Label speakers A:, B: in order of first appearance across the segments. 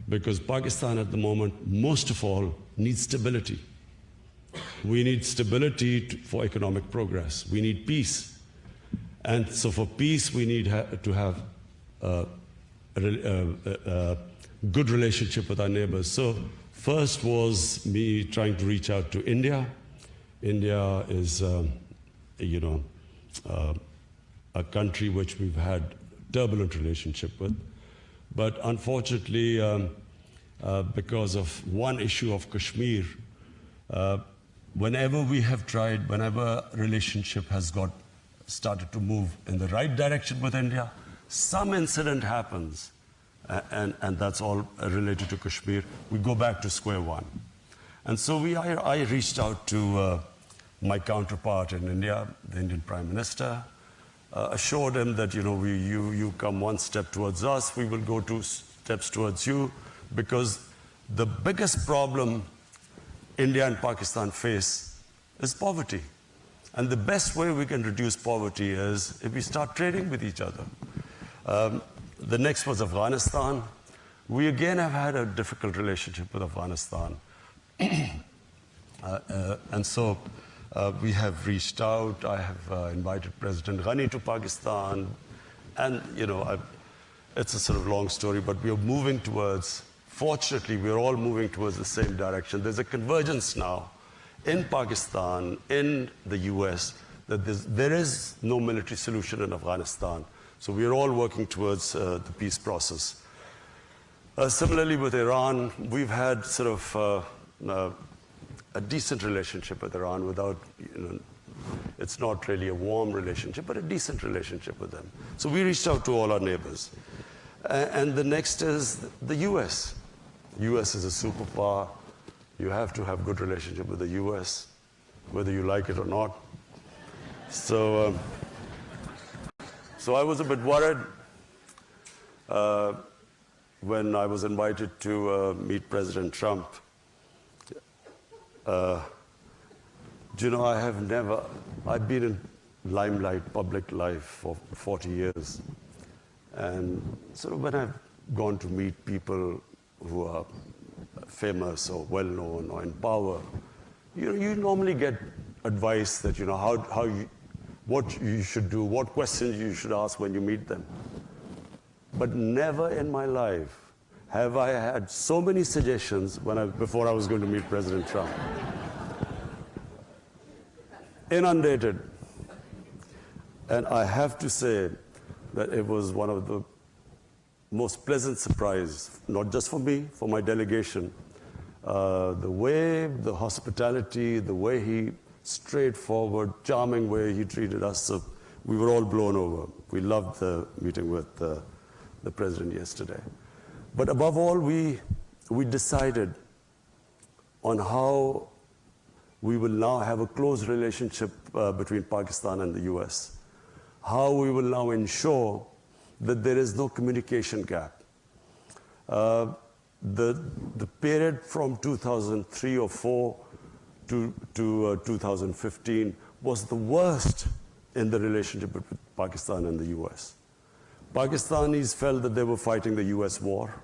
A: because Pakistan at the moment, most of all, needs stability. We need stability for economic progress. We need peace. And so for peace, we need to have a good relationship with our neighbors. So first was me trying to reach out to India. India is, a country which we've had turbulent relationship with. But unfortunately, because of one issue of Kashmir, whenever we have tried, whenever relationship has started to move in the right direction with India, some incident happens, and that's all related to Kashmir. We go back to square one. And so I reached out to my counterpart in India, the Indian Prime Minister, assured him that, you come one step towards us, we will go 2 steps towards you, because the biggest problem India and Pakistan face is poverty. And the best way we can reduce poverty is if we start trading with each other. The next was Afghanistan. We again have had a difficult relationship with Afghanistan. And so we have reached out. I have invited President Ghani to Pakistan. And, it's a sort of long story, but we are moving towards, fortunately, we're all moving towards the same direction. There's a convergence now in Pakistan, in the US, that there is no military solution in Afghanistan. So we're all working towards the peace process. Similarly with Iran, we've had sort of a decent relationship with Iran without, it's not really a warm relationship, but a decent relationship with them. So we reached out to all our neighbors. And the next is the US. US is a superpower. You have to have good relationship with the US, whether you like it or not. So I was a bit worried when I was invited to meet President Trump. I've been in limelight public life for 40 years. And sort of when I've gone to meet people who are famous or well-known or in power, you normally get advice that, what you should do, what questions you should ask when you meet them. But never in my life have I had so many suggestions before I was going to meet President Trump. Inundated. And I have to say that it was one of the most pleasant surprise, not just for me, for my delegation. The way, the hospitality, the way he, straightforward, charming way he treated us, so we were all blown over. We loved the meeting with the president yesterday. But above all, we decided on how we will now have a close relationship between Pakistan and the US. How we will now ensure that there is no communication gap. The period from 2003 or 4 to 2015 was the worst in the relationship between Pakistan and the US. Pakistanis felt that they were fighting the US war.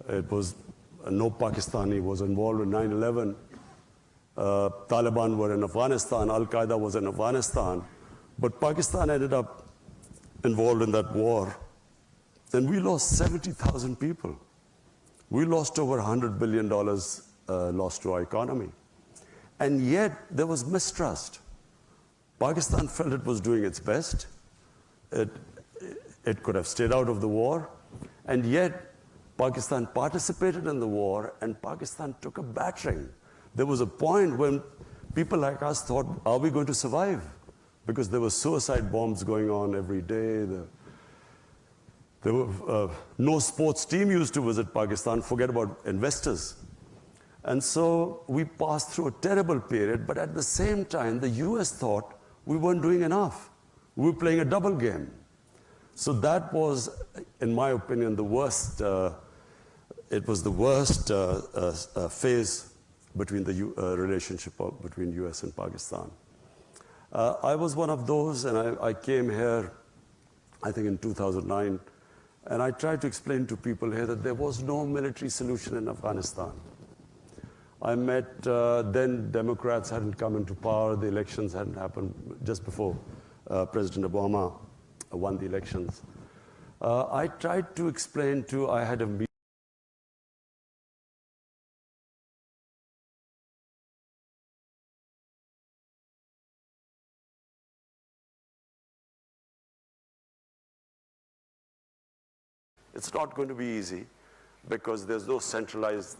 A: No Pakistani was involved in 9/11. Taliban were in Afghanistan, Al-Qaeda was in Afghanistan, but Pakistan ended up involved in that war, and we lost 70,000 people. We lost over $100 billion lost to our economy. And yet, there was mistrust. Pakistan felt it was doing its best. It could have stayed out of the war, and yet, Pakistan participated in the war, and Pakistan took a battering. There was a point when people like us thought, are we going to survive? Because there were suicide bombs going on every day. There were no sports team used to visit Pakistan, forget about investors. And so we passed through a terrible period, but at the same time, the US thought we weren't doing enough. We were playing a double game. So that was, in my opinion, the worst, it was the worst phase between the relationship between US and Pakistan. I was one of those, and I came here, I think in 2009, And I tried to explain to people here that there was no military solution in Afghanistan. I met, then Democrats hadn't come into power, the elections hadn't happened just before President Obama won the elections. I tried to explain I had a meeting. It's not going to be easy because there's no centralized